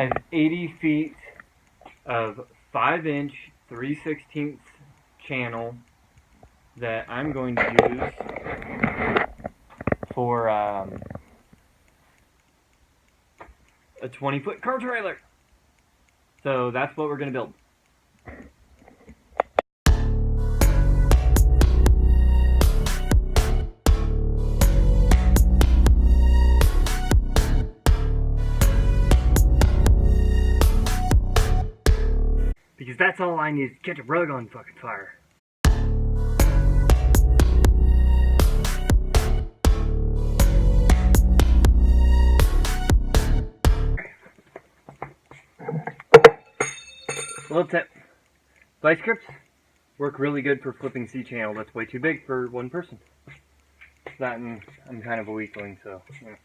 I have 80 feet of 5-inch 3/16 channel that I'm going to use for a 20-foot car trailer. So that's what we're going to build. Because that's all I need to catch a rug on fucking fire. Little tip. Vice grips work really good for flipping C-channel. That's way too big for one person. That and I'm kind of a weakling, so yeah.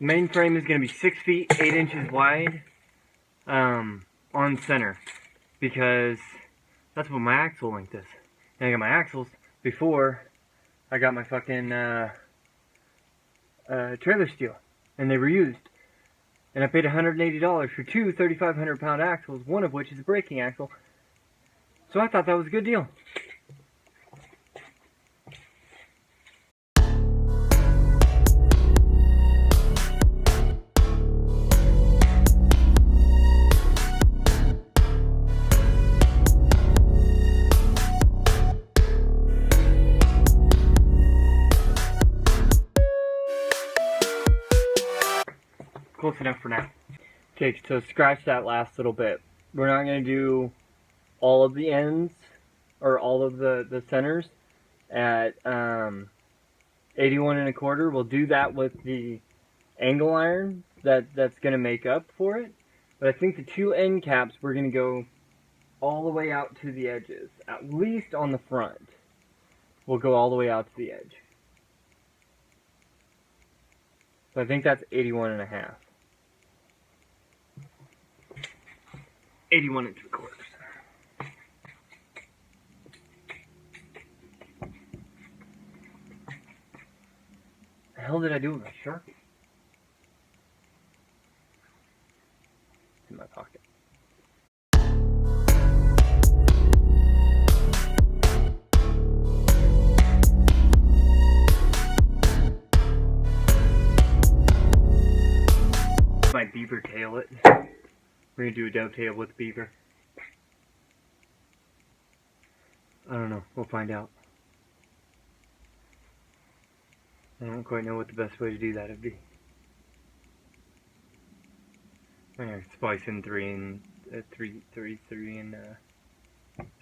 The main frame is going to be 6 feet, 8 inches wide on center, because that's what my axle length is. And I got my axles before I got my fucking trailer steel, and they were used. And I paid $180 for two 3,500-pound axles, one of which is a braking axle. So I thought that was a good deal. Close enough for now. Okay, so scratch that last little bit. We're not going to do all of the ends, or all of the centers at 81 1/4. We'll do that with the angle iron that's going to make up for it. But I think the two end caps, we're going to go all the way out to the edges. At least on the front. We'll go all the way out to the edge. So I think that's 81 1/2. 81 3/4. The hell did I do with my Sharpie? It's in my pocket. My beaver tail it. We're gonna do a dovetail with beaver. I don't know. We'll find out. I don't quite know what the best way to do that would be. Anyway, splice in 3 and 3 and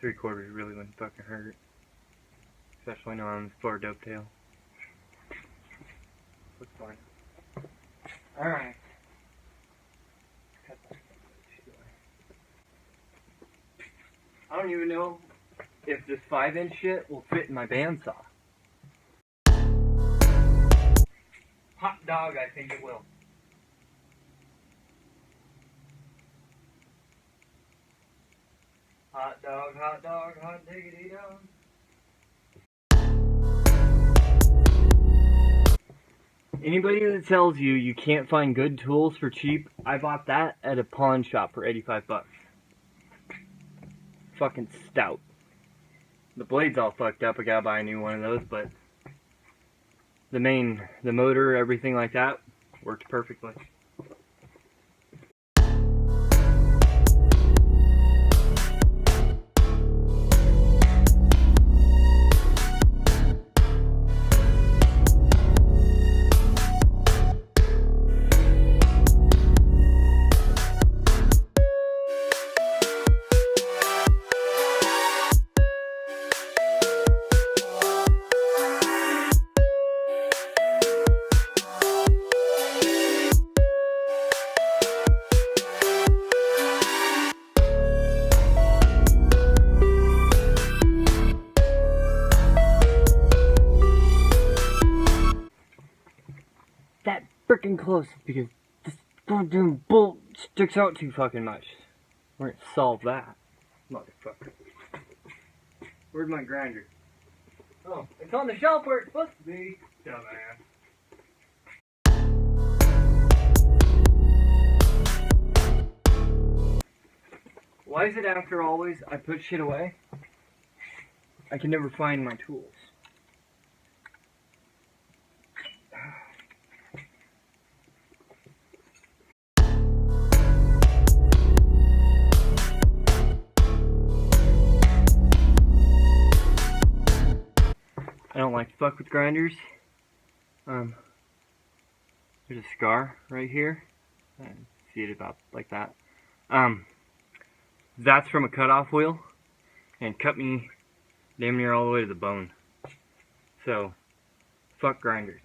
3/4 really wouldn't fucking hurt. Especially now on for a dovetail. Looks fine. Alright. I don't even know if this 5-inch shit will fit in my bandsaw. Hot dog, I think it will. Hot dog, hot diggity dog. Anybody that tells you you can't find good tools for cheap, I bought that at a pawn shop for 85 bucks. Fucking stout. The blade's all fucked up. I gotta buy a new one of those, but the motor, everything like that, worked perfectly. That freaking close, because this goddamn bolt sticks out too fucking much. We're gonna solve that. Motherfucker. Where's my grinder? Oh, it's on the shelf where it's supposed to be. Dumbass. Why is it after always I put shit away, I can never find my tools? I don't like to fuck with grinders. There's a scar right here. I see it about like that. That's from a cutoff wheel, and cut me damn near all the way to the bone. So, fuck grinders.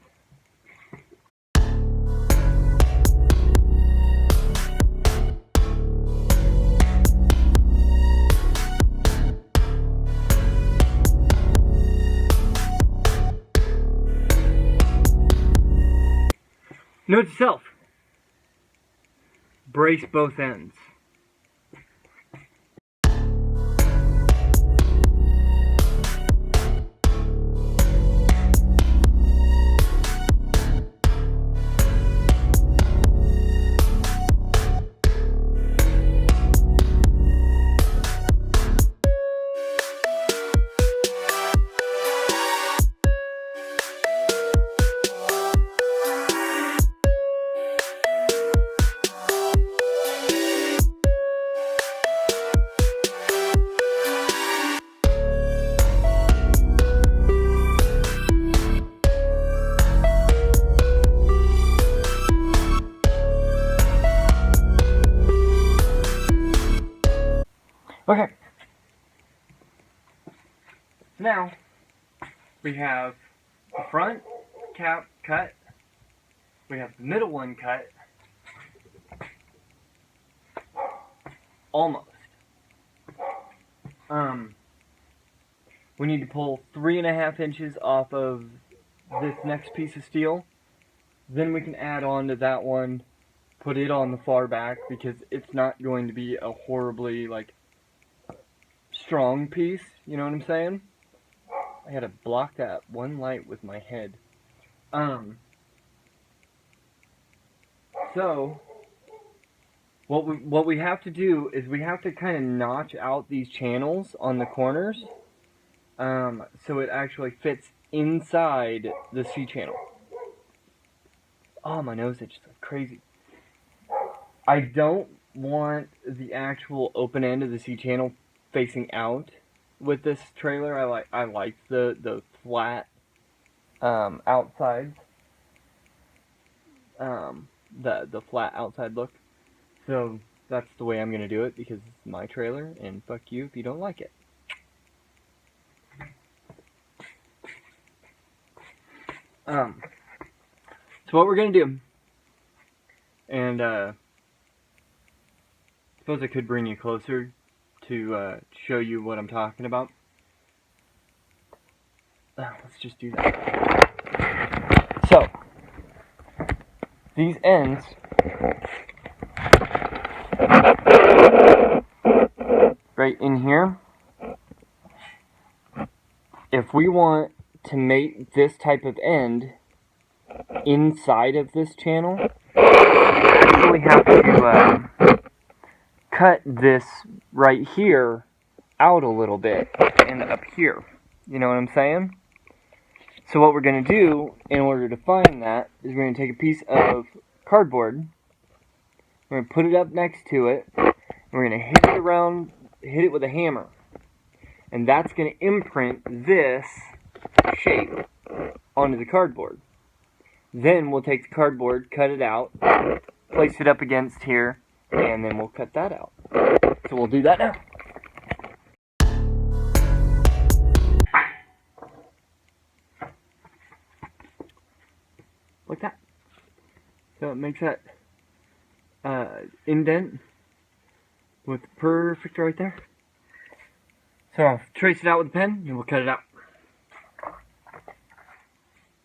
Note to self: brace both ends. Okay. So now, we have the front cap cut, we have the middle one cut, almost. We need to pull 3.5 inches off of this next piece of steel. Then we can add on to that one, put it on the far back, because it's not going to be a horribly, like, strong piece, you know what I'm saying? I had to block that one light with my head. So, what we have to do is we have to kind of notch out these channels on the corners, so it actually fits inside the C-channel. Oh, my nose itches like crazy. I don't want the actual open end of the C-channel facing out with this trailer. I like the flat outside, the flat outside look. So that's the way I'm gonna do it, because it's my trailer, and fuck you if you don't like it. So what we're gonna do, and suppose I could bring you closer to show you what I'm talking about. Let's just do that. So, these ends right in here, if we want to make this type of end inside of this channel, we really have to cut this right here out a little bit and up here. You know what I'm saying? So what we're going to do in order to find that is we're going to take a piece of cardboard, we're going to put it up next to it, and we're going to hit it with a hammer. And that's going to imprint this shape onto the cardboard. Then we'll take the cardboard, cut it out, place it up against here, and then we'll cut that out. So we'll do that now. Like that. So it makes that indent with perfect right there. So I'll trace it out with a pen and we'll cut it out.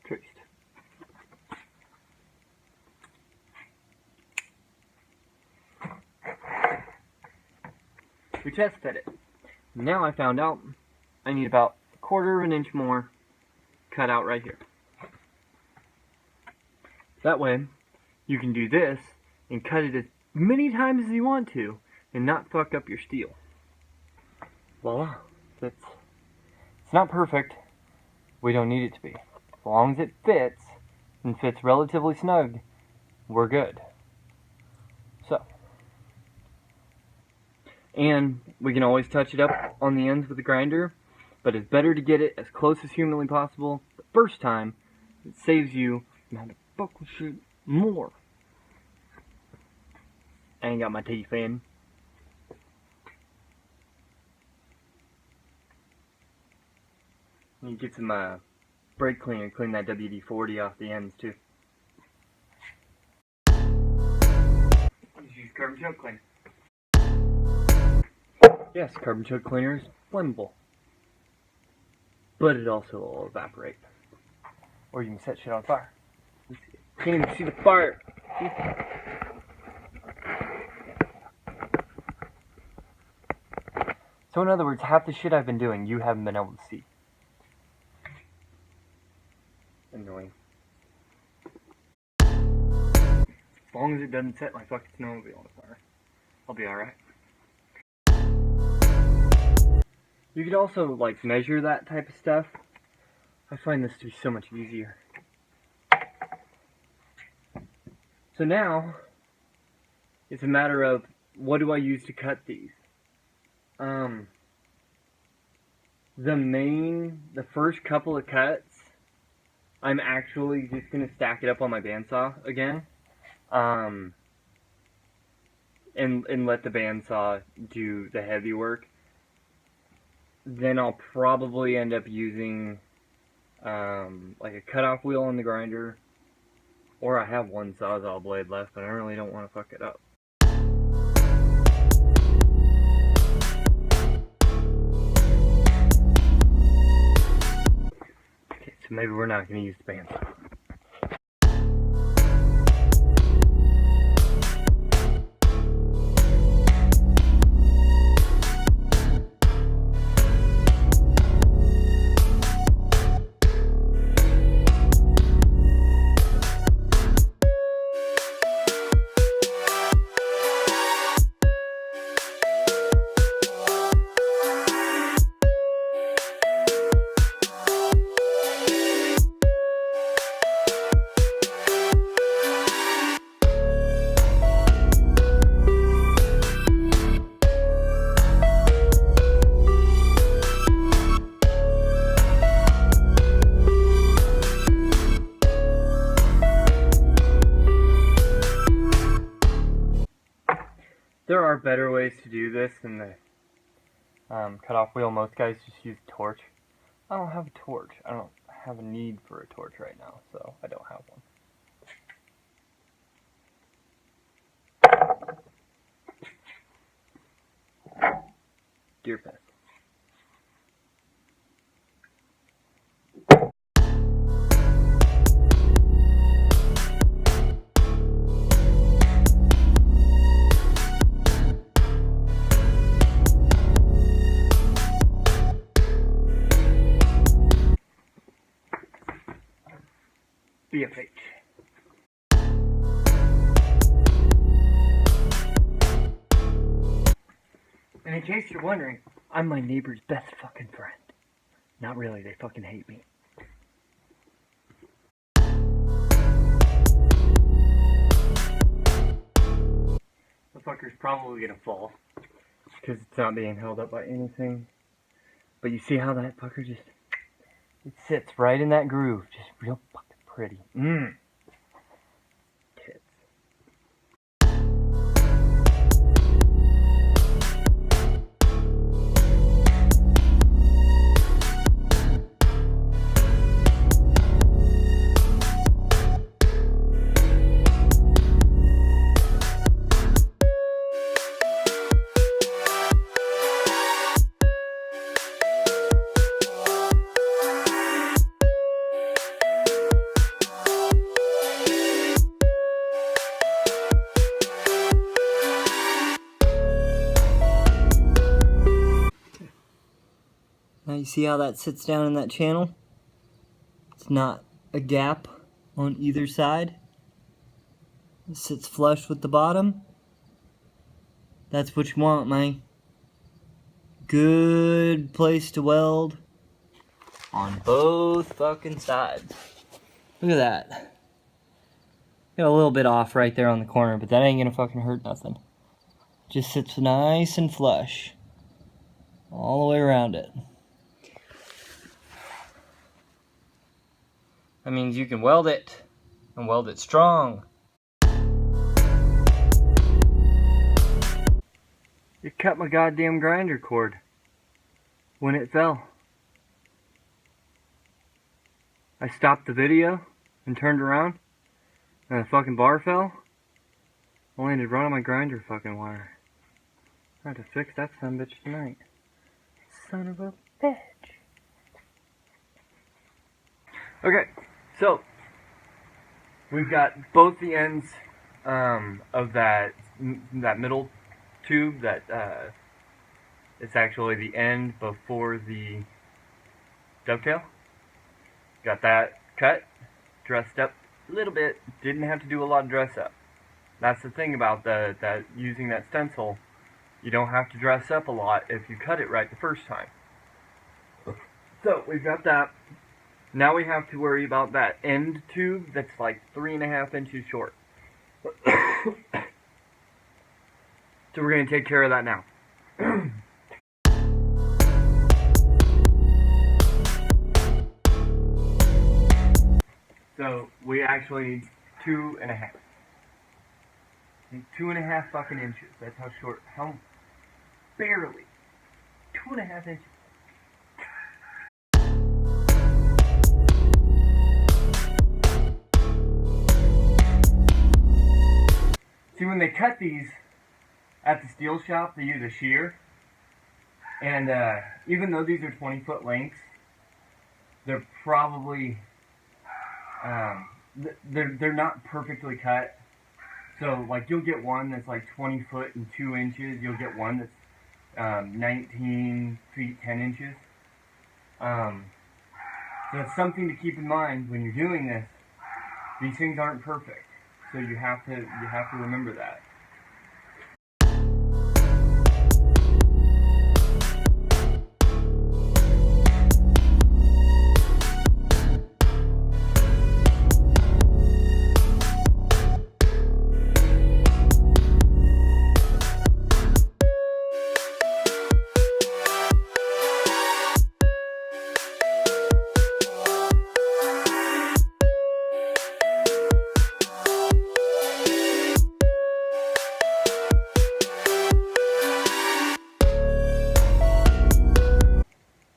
Traced. We test fit it. Now I found out I need about 1/4 of an inch more cut out right here. That way, you can do this and cut it as many times as you want to and not fuck up your steel. Voila. It's not perfect. We don't need it to be. As long as it fits and fits relatively snug, we're good. So. And we can always touch it up on the ends with the grinder, but it's better to get it as close as humanly possible the first time. It saves you from having to buckle shit more. I ain't got my teeth in. You get some brake cleaner, clean that WD-40 off the ends too. Just use carbon choke cleaner. Yes, carbon choke cleaner is flammable, but it also will evaporate. Or you can set shit on fire. Can't even see the fire. So in other words, half the shit I've been doing, you haven't been able to see. Annoying. As long as it doesn't set my fucking snowmobile on fire, I'll be alright. You could also, like, measure that type of stuff. I find this to be so much easier. So now, it's a matter of, what do I use to cut these? The first couple of cuts, I'm actually just going to stack it up on my bandsaw again. And let the bandsaw do the heavy work. Then I'll probably end up using like a cutoff wheel on the grinder, or I have one sawzall blade left, but I really don't want to fuck it up. Okay, so maybe we're not going to use the bandsaw. There are better ways to do this than the cutoff wheel. Most guys just use a torch. I don't have a torch. I don't have a need for a torch right now, so I don't have one. Deer pest. BFH. And in case you're wondering, I'm my neighbor's best fucking friend. Not really, they fucking hate me. The fucker's probably gonna fall, because it's not being held up by anything. But you see how that fucker just, it sits right in that groove, just real fucking pretty. Tits. Now you see how that sits down in that channel? not a gap on either side. It sits flush with the bottom. That's what you want, man. Good place to weld on both fucking sides. Look at that. Got a little bit off right there on the corner, but that ain't gonna fucking hurt nothing. Just sits nice and flush all the way around it. That means you can weld it, and weld it strong. It cut my goddamn grinder cord when it fell. I stopped the video and turned around, and the fucking bar fell. I landed right on my grinder fucking wire. I had to fix that son of a bitch tonight. Son of a bitch. Okay, so we've got both the ends of that middle tube that it's actually the end before the dovetail. Got that cut, dressed up a little bit. Didn't have to do a lot of dress up. That's the thing about that using that stencil. You don't have to dress up a lot if you cut it right the first time. So we've got that. Now we have to worry about that end tube that's like 3.5 inches short. So we're going to take care of that now. So we actually need 2.5. 2.5 fucking inches. That's how short. How barely 2.5 inches. See, when they cut these at the steel shop, they use a shear, and even though these are 20-foot lengths, they're probably they're not perfectly cut. So, like, you'll get one that's like 20 foot and 2 inches. You'll get one that's 19 feet 10 inches. So that's something to keep in mind when you're doing this. These things aren't perfect, so you have to remember that.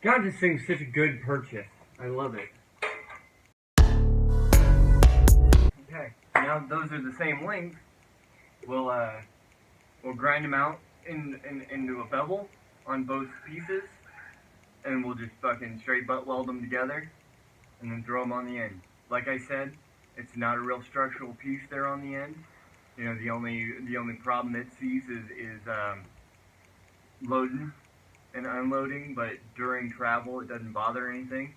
God, this thing's such a good purchase. I love it. Okay, now those are the same length. We'll grind them out into a bevel on both pieces, and we'll just fucking straight butt weld them together, and then throw them on the end. Like I said, it's not a real structural piece there on the end. You know, the only problem it sees is loading and unloading, but during travel it doesn't bother anything.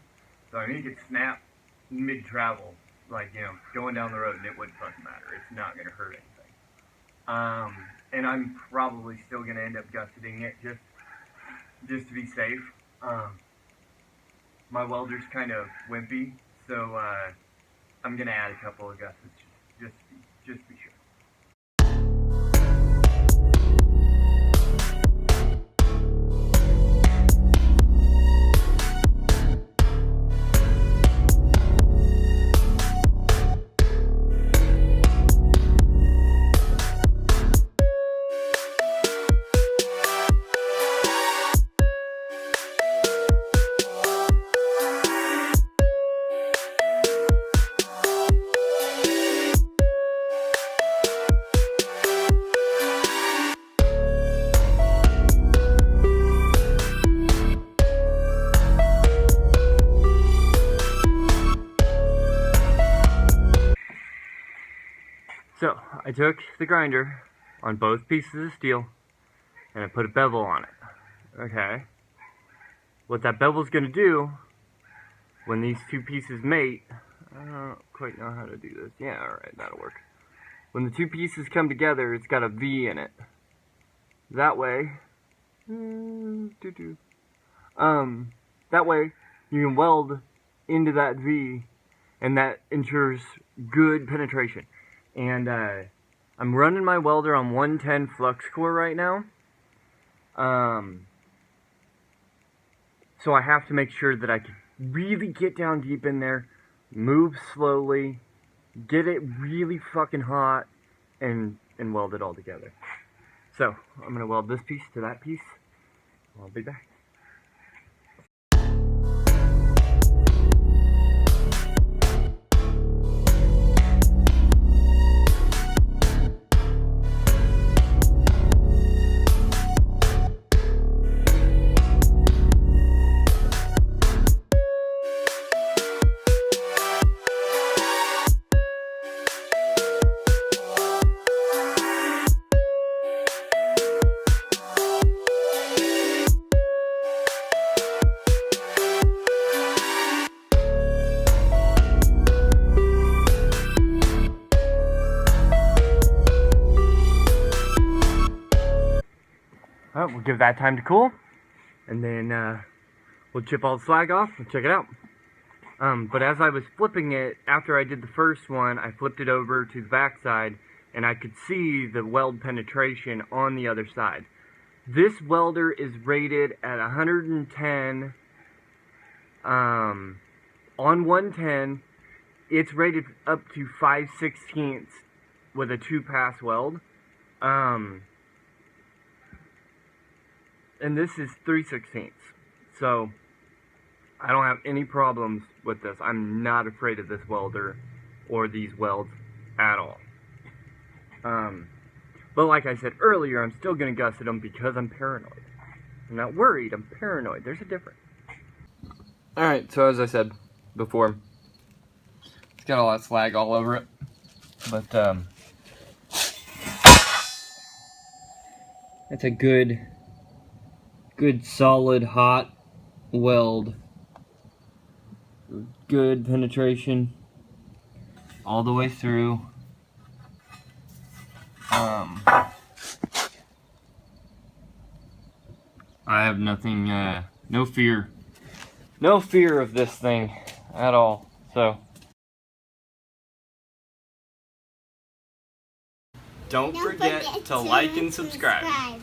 So I mean, it could snap mid-travel, like, you know, going down the road, and it wouldn't fucking matter. It's not going to hurt anything. And I'm probably still going to end up gusseting it just to be safe. My welder's kind of wimpy, so I'm going to add a couple of gussets just to be sure. So, I took the grinder on both pieces of steel, and I put a bevel on it. Okay? What that bevel's going to do when these two pieces mate, I don't quite know how to do this. Yeah, alright, that'll work. When the two pieces come together, it's got a V in it. That way, that way you can weld into that V, and that ensures good penetration. And I'm running my welder on 110 flux core right now. So I have to make sure that I can really get down deep in there, move slowly, get it really fucking hot, and weld it all together. So I'm gonna weld this piece to that piece. I'll be back. Alright, we'll give that time to cool, and then we'll chip all the slag off and check it out. But as I was flipping it, after I did the first one, I flipped it over to the back side, and I could see the weld penetration on the other side. This welder is rated at 110, on 110, it's rated up to 5/16 with a 2-pass weld. And this is 3/16, so I don't have any problems with this. I'm not afraid of this welder or these welds at all. But like I said earlier, I'm still going to gusset them because I'm paranoid. I'm not worried, I'm paranoid. There's a difference. Alright, so as I said before, it's got all that slag all over it. But, it's a good solid hot weld. Good penetration all the way through. I have nothing, no fear of this thing at all. So don't forget to like and subscribe.